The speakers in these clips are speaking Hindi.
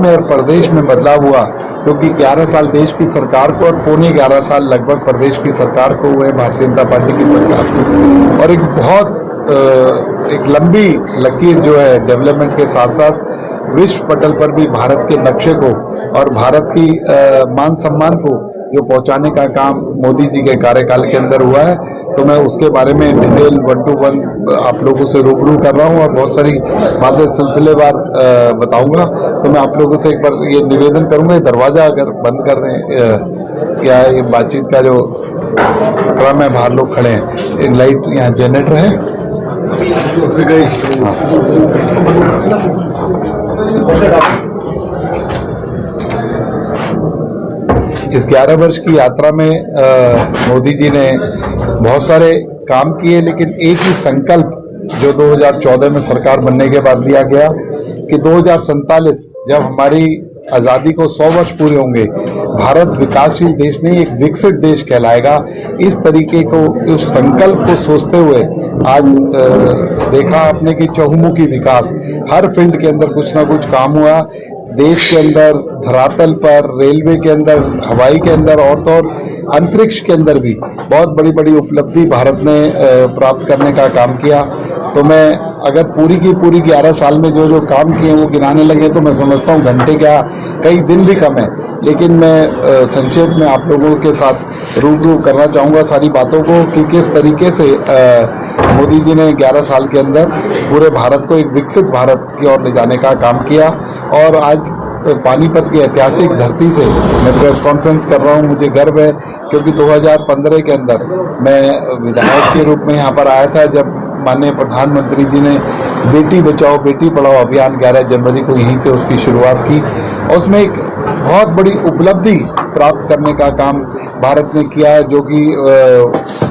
में और प्रदेश में बदलाव हुआ, क्योंकि 11 साल देश की सरकार को और पौने 11 साल लगभग प्रदेश की सरकार को हुए, भारतीय जनता पार्टी की सरकार को। और एक बहुत एक लंबी लकीर जो है डेवलपमेंट के साथ साथ विश्व पटल पर भी भारत के नक्शे को और भारत की मान सम्मान को जो पहुंचाने का काम मोदी जी के कार्यकाल के अंदर हुआ है, तो मैं उसके बारे में डिटेल 1 to 1 आप लोगों से रूबरू कर रहा हूं और बहुत सारी बातें सिलसिलेवार बताऊंगा। तो मैं आप लोगों से एक बार ये निवेदन करूंगा, दरवाजा अगर बंद कर दें, क्या ये बातचीत का जो क्रम है, बाहर लोग खड़े हैं, एक लाइट यहाँ जनरेटर है। इस 11 वर्ष की यात्रा में मोदी जी ने बहुत सारे काम किए, लेकिन एक ही संकल्प जो 2014 में सरकार बनने के बाद लिया गया कि 2047 जब हमारी आज़ादी को 100 वर्ष पूरे होंगे, भारत विकासशील देश नहीं एक विकसित देश कहलाएगा। इस तरीके को, उस संकल्प को सोचते हुए आज देखा आपने कि चहुमुखी विकास, हर फील्ड के अंदर कुछ ना कुछ काम हुआ। देश के अंदर धरातल पर, रेलवे के अंदर, हवाई के अंदर और तो और अंतरिक्ष के अंदर भी बहुत बड़ी बड़ी उपलब्धि भारत ने प्राप्त करने का काम किया। तो मैं अगर पूरी की पूरी 11 साल में जो जो काम किए वो गिनाने लगे तो मैं समझता हूँ घंटे क्या कई दिन भी कम है। लेकिन मैं संक्षेप में आप लोगों के साथ रूबरू करना चाहूँगा सारी बातों को कि किस तरीके से मोदी जी ने 11 साल के अंदर पूरे भारत को एक विकसित भारत की ओर ले जाने का काम किया। और आज पानीपत की ऐतिहासिक धरती से मैं प्रेस कॉन्फ्रेंस कर रहा हूँ, मुझे गर्व है क्योंकि 2015 के अंदर मैं विधायक के रूप में यहाँ पर आया था जब माननीय प्रधानमंत्री जी ने बेटी बचाओ बेटी पढ़ाओ अभियान 11 जनवरी को यहीं से उसकी शुरुआत की। उसमें एक बहुत बड़ी उपलब्धि प्राप्त करने का काम भारत ने किया है, जो कि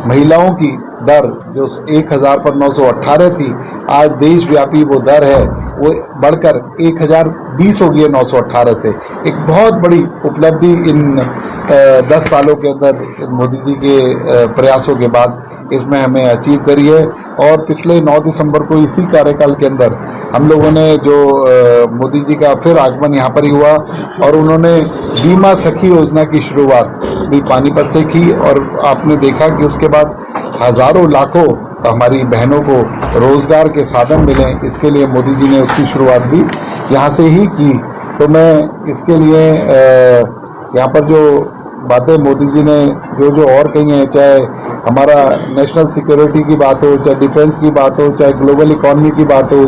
महिलाओं की दर जो 1000 पर 918 थी, आज देशव्यापी वो दर है वो बढ़कर 1020 हो गई है 918 से। एक बहुत बड़ी उपलब्धि इन 10 सालों के अंदर मोदी जी के प्रयासों के बाद इसमें हमें अचीव करी है। और पिछले 9 दिसंबर को इसी कार्यकाल के अंदर हम लोगों ने जो मोदी जी का फिर आगमन यहाँ पर ही हुआ और उन्होंने बीमा सखी योजना की शुरुआत भी पानीपत से की। और आपने देखा कि उसके बाद हजारों लाखों हमारी बहनों को रोजगार के साधन मिले, इसके लिए मोदी जी ने उसकी शुरुआत भी यहाँ से ही की। तो मैं इसके लिए यहाँ पर जो बातें मोदी जी ने जो जो और कही हैं, चाहे हमारा नेशनल सिक्योरिटी की बात हो, चाहे डिफेंस की बात हो, चाहे ग्लोबल इकोनॉमी की बात हो,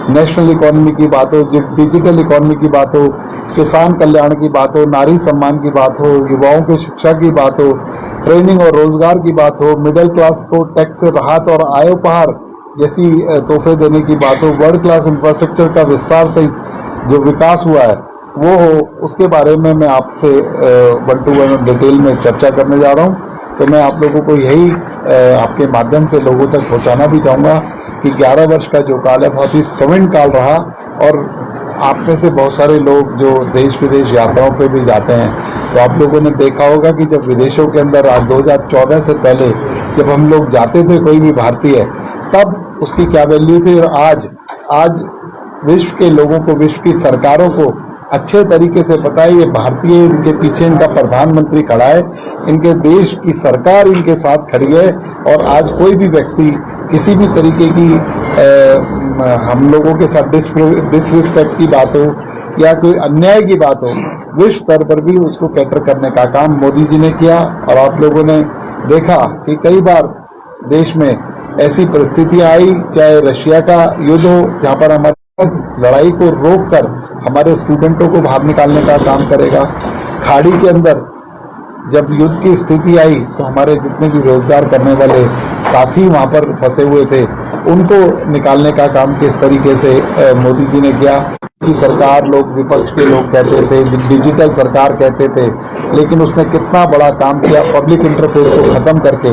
नेशनल इकोनॉमी की बात हो, डिजिटल इकोनॉमी की बात हो, किसान कल्याण की बात हो, नारी सम्मान की बात हो, युवाओं की शिक्षा की बात हो, ट्रेनिंग और रोजगार की बात हो, मिडिल क्लास को टैक्स से राहत और आय उपहार जैसी तोहफे देने की बात हो, वर्ल्ड क्लास इंफ्रास्ट्रक्चर का विस्तार सहित जो विकास हुआ है वो हो, उसके बारे में मैं आपसे 1 to 1 डिटेल में चर्चा करने जा रहा हूँ। तो मैं आप लोगों को यही आपके माध्यम से लोगों तक पहुँचाना भी चाहूँगा कि 11 वर्ष का जो काल है बहुत ही स्वर्ण काल रहा। और आप में से बहुत सारे लोग जो देश विदेश यात्राओं पे भी जाते हैं, तो आप लोगों ने देखा होगा कि जब विदेशों के अंदर आज 2014 से पहले जब हम लोग जाते थे कोई भी भारतीय, तब उसकी क्या वैल्यू थी और आज विश्व के लोगों को, विश्व की सरकारों को अच्छे तरीके से पता है ये भारतीय, इनके पीछे इनका प्रधानमंत्री खड़ा है, इनके देश की सरकार इनके साथ खड़ी है। और आज कोई भी व्यक्ति किसी भी तरीके की हम लोगों के साथ डिसरिस्पेक्ट की बात हो या कोई अन्याय की बात हो, विश्व स्तर पर भी उसको कैटर करने का काम मोदी जी ने किया। और आप लोगों ने देखा कि कई बार देश में ऐसी परिस्थितियां आई, चाहे रशिया का युद्ध हो जहाँ पर हमारे लड़ाई को रोककर हमारे स्टूडेंटों को बाहर निकालने का काम करेगा, खाड़ी के अंदर जब युद्ध की स्थिति आई तो हमारे जितने भी रोजगार करने वाले साथी वहां पर फंसे हुए थे उनको निकालने का काम किस तरीके से मोदी जी ने किया। की सरकार लोग, विपक्ष के लोग कहते थे, डिजिटल सरकार कहते थे, लेकिन उसने कितना बड़ा काम किया। पब्लिक इंटरफेस को खत्म करके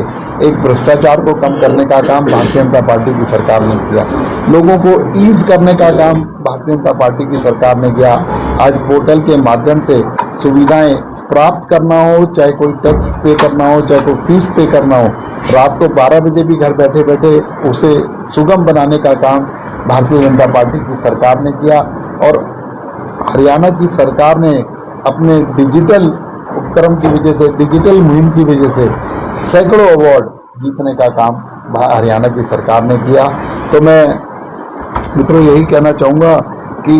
एक भ्रष्टाचार को कम करने का काम भारतीय जनता पार्टी की सरकार ने किया। लोगों को ईज करने का काम भारतीय जनता पार्टी की सरकार ने किया। आज पोर्टल के माध्यम से सुविधाएं प्राप्त करना हो, चाहे कोई टैक्स पे करना हो, चाहे कोई फीस पे करना हो, रात को 12 बजे भी घर बैठे बैठे उसे सुगम बनाने का काम भारतीय जनता पार्टी की सरकार ने किया। और हरियाणा की सरकार ने अपने डिजिटल उपक्रम की वजह से, डिजिटल मुहिम की वजह से सैकड़ों अवार्ड जीतने का काम हरियाणा की सरकार ने किया। तो मैं मित्रों यही कहना चाहूँगा कि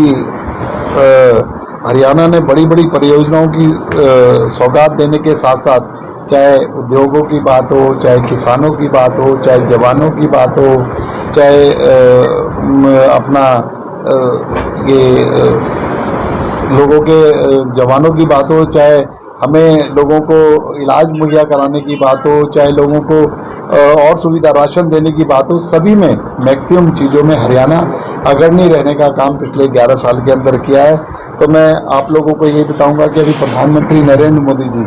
हरियाणा ने बड़ी बड़ी परियोजनाओं की सौगात देने के साथ साथ, चाहे उद्योगों की बात हो, चाहे किसानों की बात हो, चाहे जवानों की बात हो, चाहे अपना लोगों के जवानों की बात हो, चाहे हमें लोगों को इलाज मुहैया कराने की बात हो, चाहे लोगों को और सुविधा राशन देने की बात हो, सभी में मैक्सिमम चीज़ों में हरियाणा अग्रणी रहने का काम पिछले 11 साल के अंदर किया है। तो मैं आप लोगों को ये बताऊंगा कि अभी प्रधानमंत्री नरेंद्र मोदी जी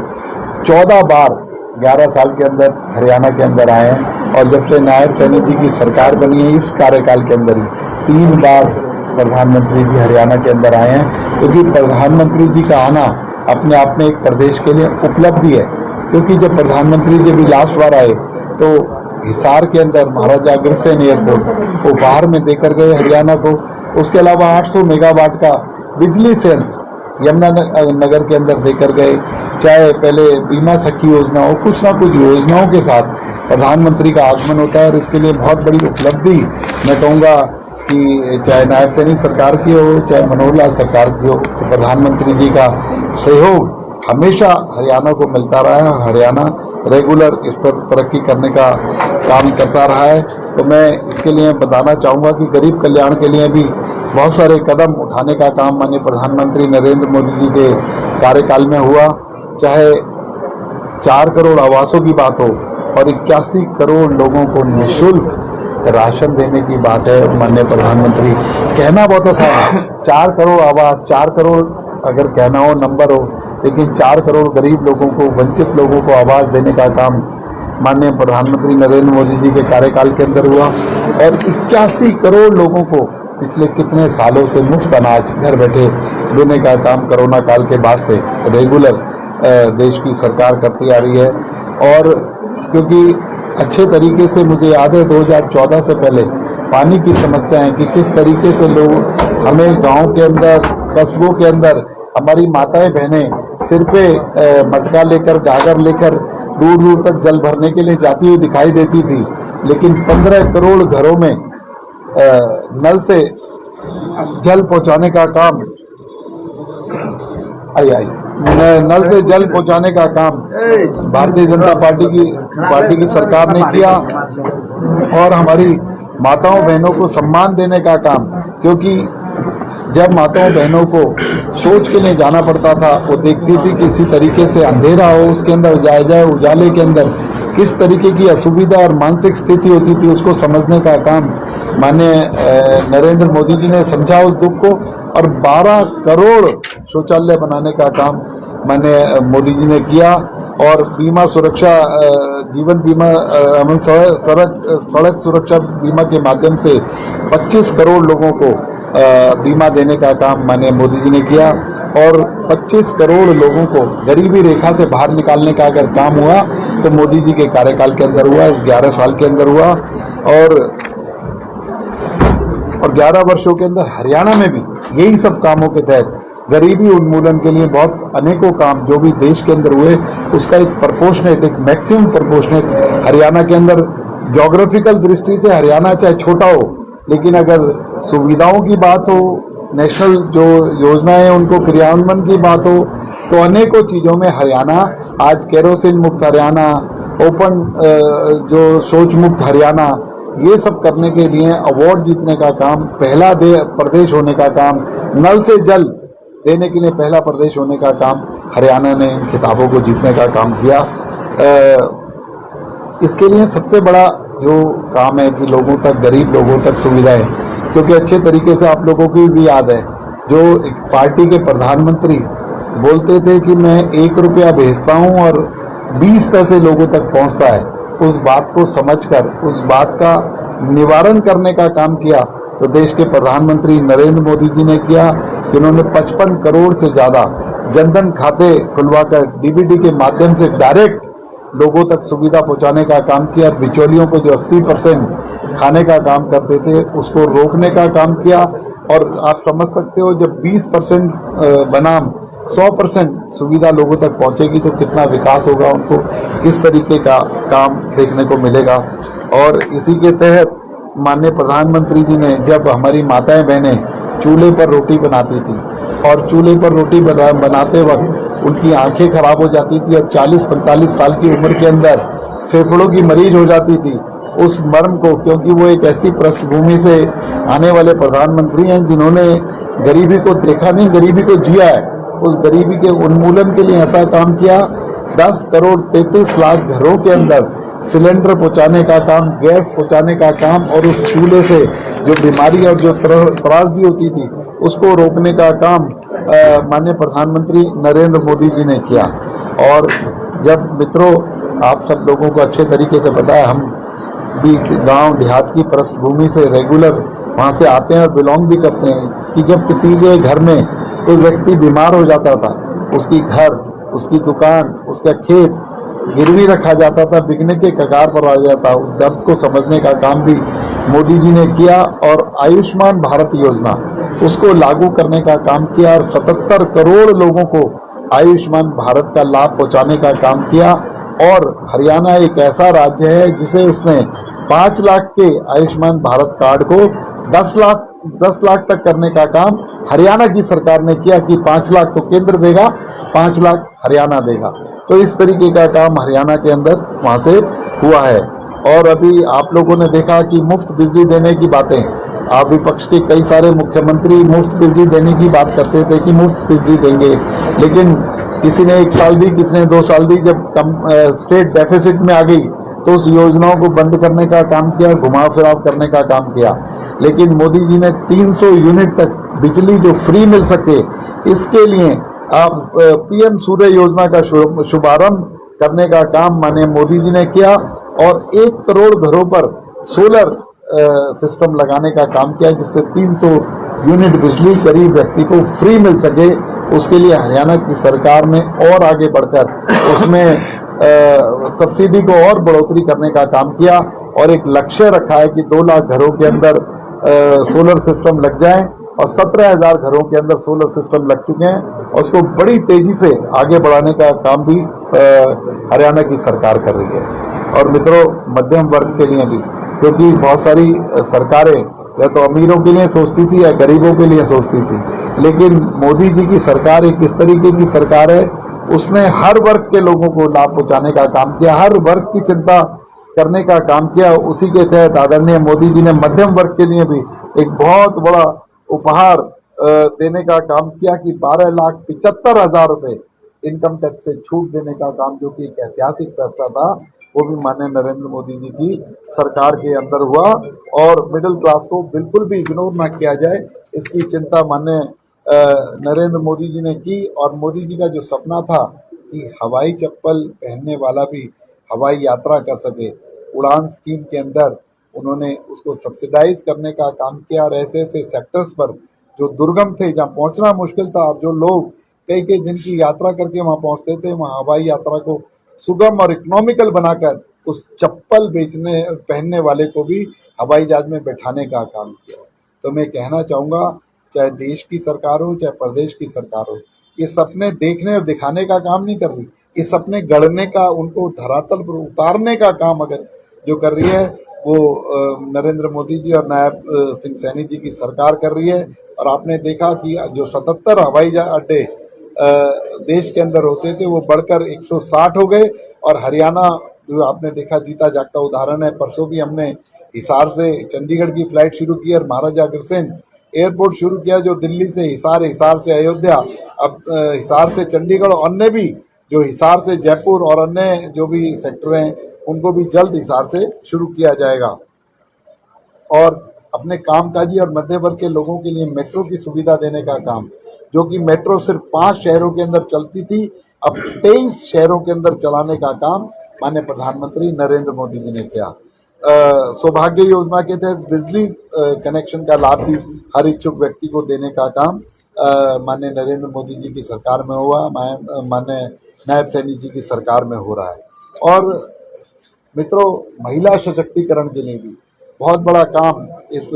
14 बार 11 साल के अंदर हरियाणा के अंदर आए हैं, और जब से नायब सैनी जी की सरकार बनी है इस कार्यकाल के अंदर ही 3 बार प्रधानमंत्री जी हरियाणा के अंदर आए हैं। क्योंकि प्रधानमंत्री जी का आना अपने आप में एक प्रदेश के लिए उपलब्धि है। क्योंकि जब प्रधानमंत्री जी भी लास्ट बार आए तो हिसार के अंदर महाराजा अग्रसेन एयरपोर्ट उपहार में देकर गए हरियाणा को। उसके अलावा 800 मेगावाट का बिजली संयंत्र यमुनानगर के अंदर देकर गए। चाहे पहले बीमा सखी योजना हो, कुछ ना कुछ योजनाओं के साथ प्रधानमंत्री का आगमन होता है, और इसके लिए बहुत बड़ी उपलब्धि मैं कहूँगा कि चाहे नायब सैनी सरकार की हो, चाहे मनोहर लाल सरकार की हो, तो प्रधानमंत्री जी का सहयोग हमेशा हरियाणा को मिलता रहा है। हरियाणा रेगुलर इस पर तरक्की करने का काम करता रहा है। तो मैं इसके लिए बताना चाहूँगा कि गरीब कल्याण के लिए भी बहुत सारे कदम उठाने का काम माननीय प्रधानमंत्री नरेंद्र मोदी जी के कार्यकाल में हुआ। चाहे 4 करोड़ आवासों की बात हो और 81 करोड़ लोगों को निःशुल्क राशन देने की बात है। माननीय प्रधानमंत्री, कहना बहुत आसान है, 4 करोड़ आवास, 4 करोड़ अगर कहना हो नंबर हो, लेकिन 4 करोड़ गरीब लोगों को, वंचित लोगों को आवास देने का काम माननीय प्रधानमंत्री नरेंद्र मोदी जी के कार्यकाल के अंदर हुआ। और 81 करोड़ लोगों को पिछले कितने सालों से मुफ्त अनाज घर बैठे देने का काम कोरोना काल के बाद से रेगुलर देश की सरकार करती आ रही है। और क्योंकि अच्छे तरीके से मुझे याद है 2014 से पहले पानी की समस्याएं कि किस तरीके से लोग, हमें गांव के अंदर, कस्बों के अंदर हमारी माताएं बहनें सिर पे मटका लेकर, गागर लेकर दूर दूर तक जल भरने के लिए जाती हुई दिखाई देती थी। लेकिन 15 करोड़ घरों में नल से जल पहुंचाने का काम, नल से जल पहुंचाने का काम भारतीय जनता पार्टी की सरकार ने किया। और हमारी माताओं बहनों को सम्मान देने का काम, क्योंकि जब माताओं बहनों को शौच के लिए जाना पड़ता था, वो देखती थी किसी तरीके से अंधेरा हो, उसके अंदर जाए उजाले के अंदर किस तरीके की असुविधा और मानसिक स्थिति होती थी, उसको समझने का काम माननीय नरेंद्र मोदी जी ने समझा उस दुख को। और 12 करोड़ शौचालय बनाने का काम माननीय मोदी जी ने किया। और बीमा सुरक्षा, जीवन बीमा, सड़क सुरक्षा बीमा के माध्यम से 25 करोड़ लोगों को बीमा देने का काम माननीय मोदी जी ने किया। और 25 करोड़ लोगों को गरीबी रेखा से बाहर निकालने का अगर काम हुआ तो मोदी जी के कार्यकाल के अंदर हुआ, इस 11 साल के अंदर हुआ। और 11 वर्षों के अंदर हरियाणा में भी यही सब कामों के तहत गरीबी उन्मूलन के लिए बहुत अनेकों काम जो भी देश के अंदर हुए, उसका एक प्रोपोर्शनेट, एक मैक्सिमम प्रोपोर्शनेट हरियाणा के अंदर, ज्योग्राफिकल दृष्टि से हरियाणा चाहे छोटा हो, लेकिन अगर सुविधाओं की बात हो, नेशनल जो योजनाएं उनको क्रियान्वयन की बात हो, तो अनेकों चीज़ों में हरियाणा आज केरोसिन मुक्त हरियाणा, ओपन जो शौच मुक्त हरियाणा, ये सब करने के लिए अवार्ड जीतने का काम, पहला प्रदेश होने का काम, नल से जल देने के लिए पहला प्रदेश होने का काम हरियाणा ने इन खिताबों को जीतने का काम किया। इसके लिए सबसे बड़ा जो काम है कि लोगों तक, गरीब लोगों तक सुविधाएं, क्योंकि अच्छे तरीके से आप लोगों की भी याद है, जो एक पार्टी के प्रधानमंत्री बोलते थे कि मैं 1 रुपया भेजता हूं और 20 पैसे लोगों तक पहुंचता है, उस बात को समझकर उस बात का निवारण करने का काम किया तो देश के प्रधानमंत्री नरेंद्र मोदी जी ने किया, जिन्होंने 55 करोड़ से ज़्यादा जनधन खाते खुलवाकर डीबीटी के माध्यम से डायरेक्ट लोगों तक सुविधा पहुंचाने का काम किया। बिचौलियों को जो 80% खाने का काम करते थे उसको रोकने का काम किया। और आप समझ सकते हो जब 20% बनाम 100% सुविधा लोगों तक पहुंचेगी तो कितना विकास होगा, उनको किस तरीके का काम देखने को मिलेगा। और इसी के तहत माननीय प्रधानमंत्री जी ने जब हमारी माताएं बहनें चूल्हे पर रोटी बनाती थी और चूल्हे पर रोटी बनाते वक्त उनकी आंखें खराब हो जाती थी और 40-45 साल की उम्र के अंदर फेफड़ों की मरीज हो जाती थी, उस मर्म को, क्योंकि वो एक ऐसी पृष्ठभूमि से आने वाले प्रधानमंत्री हैं जिन्होंने गरीबी को देखा नहीं, गरीबी को जिया है, उस गरीबी के उन्मूलन के लिए ऐसा काम किया। 10 करोड़ 33 लाख घरों के अंदर सिलेंडर पहुंचाने का काम, गैस पहुंचाने का काम और उस चूल्हे से जो बीमारी और जो त्रासदी होती थी उसको रोकने का काम माननीय प्रधानमंत्री नरेंद्र मोदी जी ने किया। और जब मित्रों, आप सब लोगों को अच्छे तरीके से पता है, हम भी गांव देहात की पृष्ठभूमि से रेगुलर वहां से आते हैं और बिलोंग भी करते हैं, कि जब किसी के घर में कोई व्यक्ति बीमार हो जाता था, उसकी घर, उसकी दुकान, उसका खेत गिरवी रखा जाता था, बिकने के कगार पर आ जाता, उस दर्द को समझने का काम भी मोदी जी ने किया और आयुष्मान भारत योजना उसको लागू करने का काम किया और 77 करोड़ लोगों को आयुष्मान भारत का लाभ पहुंचाने का काम किया। और हरियाणा एक ऐसा राज्य है जिसे उसने 5 लाख के आयुष्मान भारत कार्ड को 10 लाख तक करने का काम हरियाणा की सरकार ने किया, कि 5 लाख तो केंद्र देगा, 5 लाख हरियाणा देगा। तो इस तरीके का काम हरियाणा के अंदर वहां से हुआ है। और अभी आप लोगों ने देखा कि मुफ्त बिजली देने की बातें, आप विपक्ष के कई सारे मुख्यमंत्री मुफ्त बिजली देने की बात करते थे कि मुफ्त बिजली देंगे, लेकिन किसी ने 1 साल दी, किसी ने 2 साल दी, जब स्टेट डेफिसिट में आ गई तो उस योजनाओं को बंद करने का काम किया, घुमाव फिराव करने का काम किया। लेकिन मोदी जी ने 300 यूनिट तक बिजली जो फ्री मिल सके, इसके लिए आप पीएम सूर्य योजना का शुभारंभ करने का काम माननीय मोदी जी ने किया और 1 करोड़ घरों पर सोलर सिस्टम लगाने का काम किया, जिससे 300 यूनिट बिजली गरीब व्यक्ति को फ्री मिल सके। उसके लिए हरियाणा की सरकार ने और आगे बढ़कर उसमें सब्सिडी को और बढ़ोतरी करने का काम किया और एक लक्ष्य रखा है कि 2 लाख घरों के अंदर सोलर सिस्टम लग जाएं और 17,000 घरों के अंदर सोलर सिस्टम लग चुके हैं और उसको बड़ी तेजी से आगे बढ़ाने का काम भी हरियाणा की सरकार कर रही है। और मित्रों, मध्यम वर्ग के लिए भी, क्योंकि बहुत सारी सरकारें या तो अमीरों के लिए सोचती थी या गरीबों के लिए सोचती थी, लेकिन मोदी जी की सरकार एक इस तरीके की सरकार है, उसने हर वर्ग के लोगों को लाभ पहुंचाने का काम किया, हर वर्ग की चिंता करने का काम किया। उसी के तहत आदरणीय मोदी जी ने मध्यम वर्ग के लिए भी एक बहुत बड़ा उपहार देने का काम किया कि 12,75,000 रुपए इनकम टैक्स से छूट देने का काम, जो कि एक ऐतिहासिक फैसला था, वो भी माननीय नरेंद्र मोदी जी की सरकार के अंदर हुआ। और मिडिल क्लास को बिल्कुल भी इग्नोर ना किया जाए, इसकी चिंता माननीय नरेंद्र मोदी जी ने की। और मोदी जी का जो सपना था कि हवाई चप्पल पहनने वाला भी हवाई यात्रा कर सके, उड़ान स्कीम के अंदर उन्होंने उसको सब्सिडाइज करने का काम किया और ऐसे ऐसे सेक्टर्स पर जो दुर्गम थे, जहाँ पहुंचना मुश्किल था और जो लोग कई कई दिन की यात्रा करके वहां पहुंचते थे, वहां हवाई यात्रा को सुगम और इकोनॉमिकल बनाकर उस चप्पल पहनने वाले को भी हवाई जहाज में बैठाने का काम किया। तो मैं कहना चाहूंगा, चाहे देश की सरकार हो चाहे प्रदेश की सरकार हो, ये सपने देखने और दिखाने का काम नहीं कर रही, ये सपने गढ़ने का, उनको धरातल पर उतारने का काम अगर जो कर रही है वो नरेंद्र मोदी जी और नायब सिंह सैनी जी की सरकार कर रही है। और आपने देखा कि जो 77 हवाई अड्डे देश के अंदर होते थे वो बढ़कर 160 हो गए। और हरियाणा, जो आपने देखा जीता जागता उदाहरण है, परसों भी हमने हिसार से चंडीगढ़ की फ्लाइट शुरू की और महाराजा अग्रसेन एयरपोर्ट शुरू किया, जो दिल्ली से हिसार, हिसार से अयोध्या, अब हिसार से चंडीगढ़, अन्य भी जो हिसार से जयपुर और अन्य जो भी सेक्टर हैं उनको भी जल्द हिसार से शुरू किया जाएगा। और अपने कामकाजी और मध्य वर्ग के लोगों के लिए मेट्रो की सुविधा देने का काम, जो कि मेट्रो सिर्फ 5 शहरों के अंदर चलती थी, अब 23 शहरों के अंदर चलाने का काम माननीय प्रधानमंत्री नरेंद्र मोदी जी ने किया। सौभाग्य योजना के तहत बिजली कनेक्शन का लाभ भी हर इच्छुक व्यक्ति को देने का काम माननीय नरेंद्र मोदी जी की सरकार में हुआ, माननीय नायब सैनी जी की सरकार में हो रहा है। और मित्रों, महिला सशक्तिकरण के लिए भी बहुत बड़ा काम इस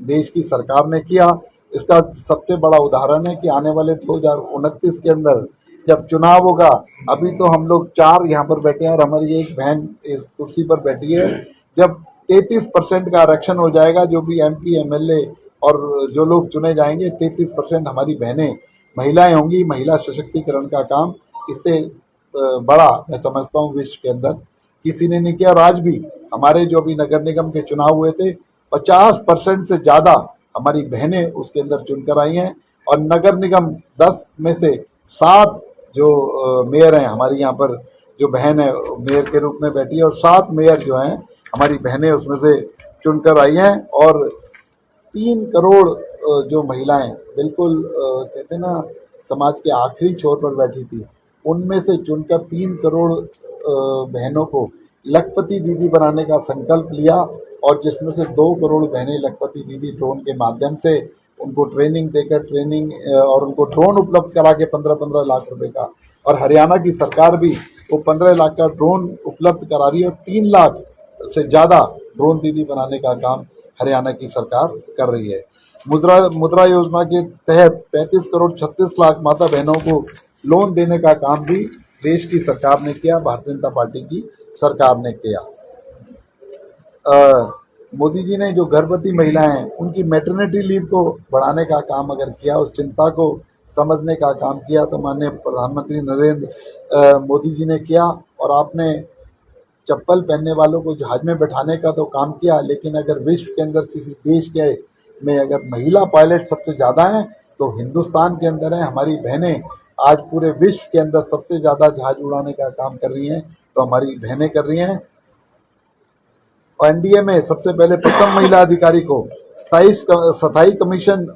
देश की सरकार ने किया। इसका सबसे बड़ा उदाहरण है कि आने वाले 2029 के अंदर जब चुनाव होगा, अभी तो हम लोग 4 यहाँ पर बैठे हैं और हमारी एक बहन इस कुर्सी पर बैठी है। जब 33% का आरक्षण हो जाएगा, जो भी MP MLA और जो लोग चुने जाएंगे, 33% हमारी बहनें महिलाएं होंगी। महिला सशक्तिकरण का काम इससे बड़ा मैं समझता हूँ विश्व के अंदर किसी ने नहीं किया। और आज भी हमारे जो भी नगर निगम के चुनाव हुए थे, 50% से ज्यादा हमारी बहनें उसके अंदर चुनकर आई हैं। और नगर निगम 10 में से 7 जो मेयर हैं हमारी यहाँ पर, जो बहन है मेयर के रूप में बैठी है, और 7 मेयर जो हैं हमारी बहनें उसमें से चुनकर आई हैं। और 3 करोड़ जो महिलाएं बिल्कुल कहते हैं ना समाज के आखिरी छोर पर बैठी थी, उनमें से चुनकर 3 करोड़ बहनों को लखपति दीदी बनाने का संकल्प लिया। और जिसमें से 2 करोड़ बहनें लखपति दीदी ड्रोन के माध्यम से उनको ट्रेनिंग देकर और उनको ड्रोन उपलब्ध करा के 15-15 लाख रुपए का। और हरियाणा की सरकार भी वो 15 लाख का ड्रोन उपलब्ध करा रही है और 3 लाख से ज्यादा ड्रोन दीदी बनाने का काम हरियाणा की सरकार कर रही है। मुद्रा योजना के तहत 35 करोड़ 36 लाख माता बहनों को लोन देने का काम भी देश की सरकार ने किया, भारतीय जनता पार्टी की सरकार ने किया। मोदी जी ने जो गर्भवती महिलाएं हैं उनकी मैटरनिटी लीव को बढ़ाने का काम अगर किया, उस चिंता को समझने का काम किया, तो माननीय प्रधानमंत्री नरेंद्र मोदी जी ने किया। और आपने चप्पल पहनने वालों को जहाज में बैठाने का तो काम किया, लेकिन अगर विश्व के अंदर किसी देश के में अगर महिला पायलट सबसे ज्यादा हैं तो हिंदुस्तान के अंदर है। हमारी बहनें आज पूरे विश्व के अंदर सबसे ज्यादा जहाज उड़ाने का काम कर रही हैं, तो हमारी बहनें कर रही हैं। और NDA में सबसे पहले प्रथम महिला अधिकारी को स्थायी कमीशन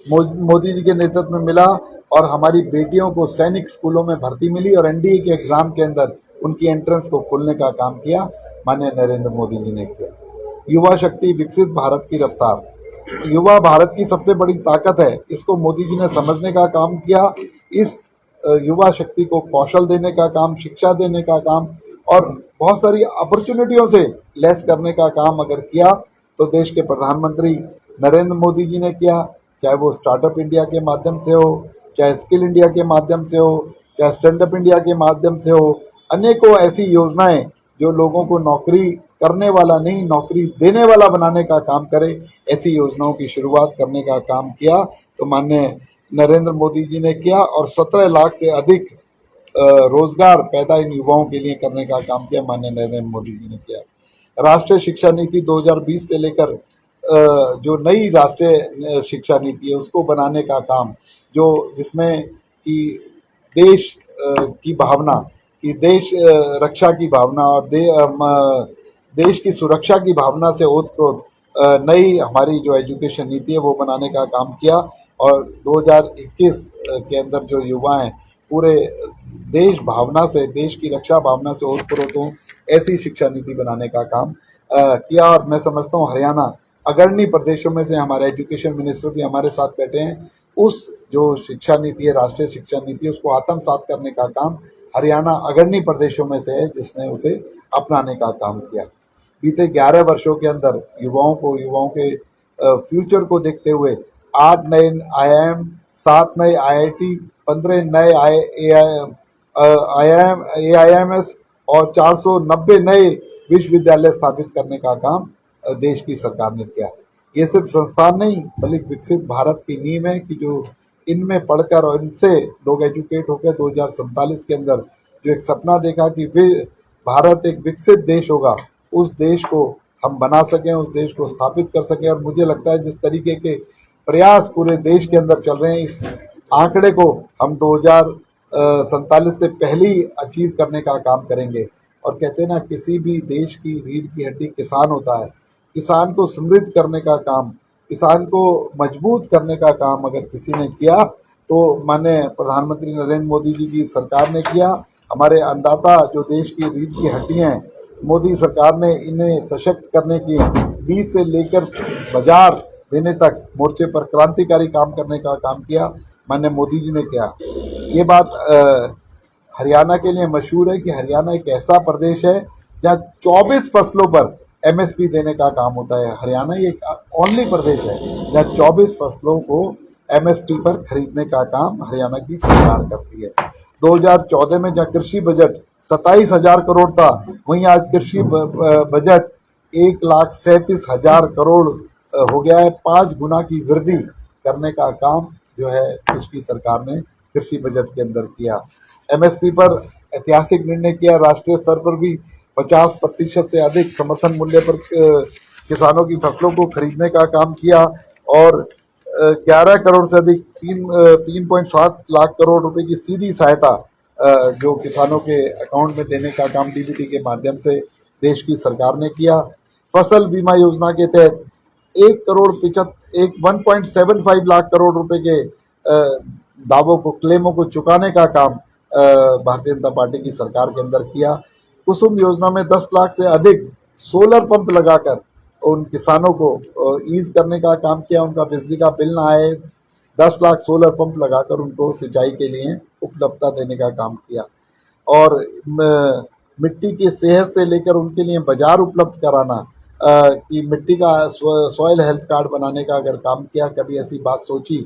मोदी जी के नेतृत्व में मिला, और हमारी बेटियों को सैनिक स्कूलों में भर्ती मिली, और NDA के एग्जाम के अंदर उनकी एंट्रेंस को खोलने का काम किया माननीय नरेंद्र मोदी जी ने किया। युवा शक्ति, विकसित भारत की रफ्तार। युवा भारत की सबसे बड़ी ताकत है, इसको मोदी जी ने समझने का काम किया। इस युवा शक्ति को कौशल देने का काम, शिक्षा देने का काम और बहुत सारी अपॉर्चुनिटियों से लेस करने का काम अगर किया तो देश के प्रधानमंत्री नरेंद्र मोदी जी ने किया। चाहे वो स्टार्टअप इंडिया के माध्यम से हो, चाहे स्किल इंडिया के माध्यम से हो, चाहे स्टैंड अप इंडिया के माध्यम से हो, अनेकों ऐसी योजनाएं जो लोगों को नौकरी करने वाला नहीं, नौकरी देने वाला बनाने का काम करे, ऐसी योजनाओं की शुरुआत करने का काम किया तो माननीय नरेंद्र मोदी जी ने किया। और 17 लाख से अधिक रोजगार पैदा इन युवाओं के लिए करने का काम किया माननीय नरेंद्र मोदी जी ने किया। राष्ट्रीय शिक्षा नीति 2020 से लेकर जो नई राष्ट्रीय शिक्षा नीति है उसको बनाने का काम, जो जिसमें कि देश की भावना, कि देश रक्षा की भावना और देश की सुरक्षा की भावना से ओतप्रोत नई हमारी जो एजुकेशन नीति है वो बनाने का काम किया। और 2021 के अंदर जो युवा हैं पूरे देश भावना से, देश की रक्षा भावना से ओतप्रोत हों, ऐसी शिक्षा नीति बनाने का काम किया। और मैं समझता हूँ हरियाणा अग्रणी प्रदेशों में से, हमारे एजुकेशन मिनिस्टर भी हमारे साथ बैठे हैं, उस जो शिक्षा नीति है, राष्ट्रीय शिक्षा नीति है, उसको आत्मसात करने का काम हरियाणा अग्रणी प्रदेशों में से है जिसने उसे अपनाने का काम किया। बीते 11 वर्षों के अंदर युवाओं के फ्यूचर को देखते हुए 8 नए IIM, 7 नए IIT, 15 नए AIMS और 490 नए विश्वविद्यालय स्थापित करने का काम देश की सरकार ने किया। ये सिर्फ संस्थान नहीं बल्कि विकसित भारत की नींव है कि जो इनमें पढ़कर और इनसे लोग एजुकेट होकर 2047 के अंदर जो एक सपना देखा कि भारत एक विकसित देश होगा, उस देश को हम बना सकें, उस देश को स्थापित कर सकें। और मुझे लगता है जिस तरीके के प्रयास पूरे देश के अंदर चल रहे हैं, इस आंकड़े को हम 2047 से पहले ही अचीव करने का काम करेंगे। और कहते हैं ना, किसी भी देश की रीढ़ की हड्डी किसान होता है। किसान को समृद्ध करने का काम, किसान को मजबूत करने का काम अगर किसी ने किया तो माननीय प्रधानमंत्री नरेंद्र मोदी जी की सरकार ने किया। हमारे अन्नदाता जो देश की रीढ़ की हड्डियां हैं, मोदी सरकार ने इन्हें सशक्त करने की बीज से लेकर बाजार देने तक मोर्चे पर क्रांतिकारी काम करने का काम किया, माननीय मोदी जी ने किया। ये बात हरियाणा के लिए मशहूर है कि हरियाणा एक ऐसा प्रदेश है जहां 24 फसलों पर एमएसपी देने का काम होता है। हरियाणा एक ओनली प्रदेश है जहां 24 फसलों को एमएसपी पर खरीदने का काम हरियाणा की सरकार करती है। 2014 में जहां कृषि बजट 27,000 करोड़ था, वहीं आज कृषि बजट 1,37,000 करोड़ हो गया है। 5 गुना की वृद्धि करने का काम जो है देश की सरकार ने कृषि बजट के अंदर किया। एमएसपी पर ऐतिहासिक निर्णय किया। राष्ट्रीय स्तर पर भी 50% से अधिक समर्थन मूल्य पर किसानों की फसलों को खरीदने का काम किया और 11 करोड़ से अधिक 3.7 लाख करोड़ रुपए की सीधी सहायता जो किसानों के अकाउंट में देने का काम डीबीटी के माध्यम से देश की सरकार ने किया। फसल बीमा योजना के तहत 1.75 लाख करोड़ रुपए के दावों को, क्लेमों को चुकाने का काम भारतीय जनता पार्टी की सरकार के अंदर किया। कुसुम योजना में 10 लाख से अधिक सोलर पंप लगाकर उन किसानों को ईज करने का काम किया। उनका बिजली का बिल ना आए, 10 लाख सोलर पंप लगाकर उनको सिंचाई के लिए उपलब्धता देने का काम किया। और मिट्टी की सेहत से लेकर उनके लिए बाजार उपलब्ध कराना, कि मिट्टी का सॉइल हेल्थ कार्ड बनाने का अगर काम किया, कभी ऐसी बात सोची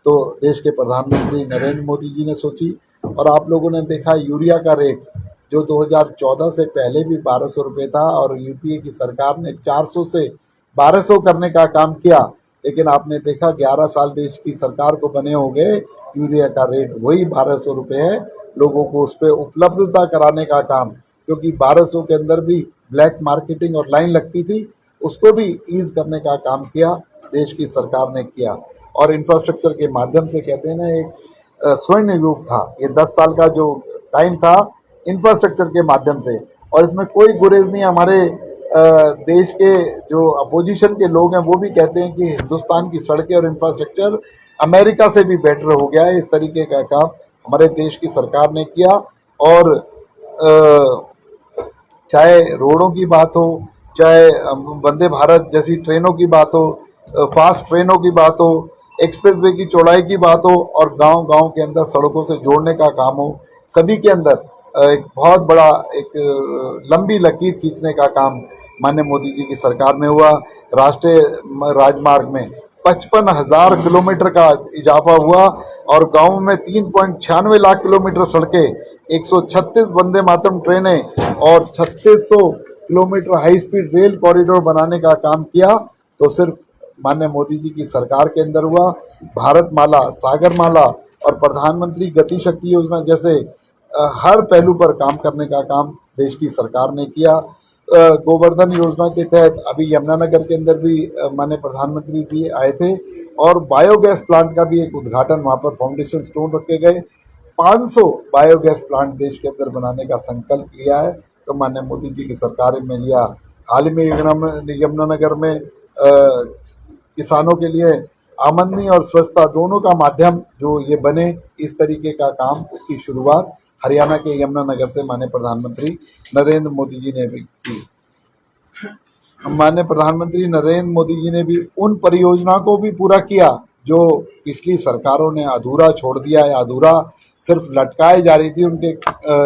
तो देश के प्रधानमंत्री नरेंद्र मोदी जी ने सोची। और आप लोगों ने देखा यूरिया का रेट जो 2014 से पहले भी 1200 रुपये था और यूपीए की सरकार ने 400 से 1200 करने का काम किया, लेकिन आपने देखा 11 साल देश की सरकार को बने हो गए, यूरिया का रेट वही 1200 रुपये है। लोगों को उस पर उपलब्धता कराने का काम, क्योंकि 1200 के अंदर भी ब्लैक मार्केटिंग और लाइन लगती थी, उसको भी ईज करने का काम किया देश की सरकार ने किया। और इंफ्रास्ट्रक्चर के माध्यम से कहते हैं ना, एक स्वर्ण युग था ये, 10 साल का जो टाइम था इंफ्रास्ट्रक्चर के माध्यम से। और इसमें कोई गुरेज नहीं, हमारे देश के जो अपोजिशन के लोग हैं वो भी कहते हैं कि हिंदुस्तान की सड़कें और इंफ्रास्ट्रक्चर अमेरिका से भी बेटर हो गया है। इस तरीके का काम हमारे देश की सरकार ने किया। और चाहे रोडों की बात हो, चाहे वंदे भारत जैसी ट्रेनों की बात हो, फास्ट ट्रेनों की बात हो, एक्सप्रेसवे की चौड़ाई की बात हो, और गांव-गांव के अंदर सड़कों से जोड़ने का काम हो, सभी के अंदर एक बहुत बड़ा एक लंबी लकीर खींचने का काम माननीय मोदी जी की सरकार में हुआ। राष्ट्रीय राजमार्ग में 55,000 किलोमीटर का इजाफा हुआ और गांव में 3.96 लाख किलोमीटर सड़कें, 136 वंदे मातरम ट्रेनें और 3600 kilometre high speed rail corridor बनाने का काम किया। तो सिर्फ माननीय मोदी जी की सरकार के अंदर हुआ। भारत माला, सागर माला और प्रधानमंत्री गति शक्ति योजना जैसे हर पहलू पर काम करने का काम देश की सरकार ने किया। गोवर्धन योजना के तहत अभी यमुनानगर के अंदर भी माननीय प्रधानमंत्री जी आए थे और बायोगैस प्लांट का भी एक उद्घाटन, वहां पर फाउंडेशन स्टोन रखे गए। 500 बायोगैस प्लांट देश के अंदर बनाने का संकल्प लिया है, तो माननीय मोदी जी की सरकार में लिया। हाल ही में यमुनानगर में किसानों के लिए आमदनी और स्वच्छता दोनों का माध्यम जो ये बने, इस तरीके का काम, उसकी शुरुआत हरियाणा के यमुनानगर से माननीय प्रधानमंत्री नरेंद्र मोदी जी ने भी की। माननीय प्रधानमंत्री नरेंद्र मोदी जी ने भी उन परियोजनाओं को भी पूरा किया जो पिछली सरकारों ने अधूरा छोड़ दिया है, अधूरा सिर्फ लटकाई जा रही थी। उनके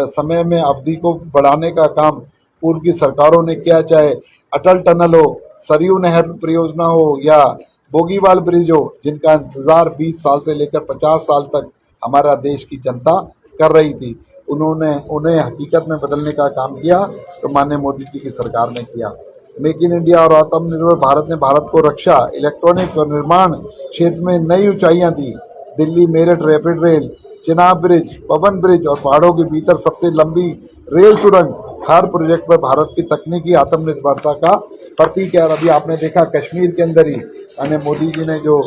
समय में अवधि को बढ़ाने का काम पूर्व की सरकारों ने किया, चाहे अटल टनल हो, सरयू नहर परियोजना हो या बोगीवाल ब्रिज हो, जिनका इंतजार 20 साल से लेकर 50 साल तक हमारा देश की जनता कर रही थी। उन्हें हकीकत में बदलने का काम किया, तो माननीय मोदी जी की सरकार ने किया। मेक इन इंडिया और आत्मनिर्भर भारत ने भारत को रक्षा, इलेक्ट्रॉनिक्स और निर्माण क्षेत्र में नई ऊंचाइयां दी। Delhi Meerut rapid rail, Chenab bridge, Pawan bridge और पहाड़ों के भीतर सबसे लंबी रेल सुरंग, हर प्रोजेक्ट पर भारत की तकनीकी आत्मनिर्भरता का प्रतीक है। और अभी आपने देखा कश्मीर के अंदर ही माननीय मोदी जी ने जो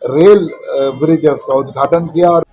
रेल ब्रिज है उसका उद्घाटन किया। और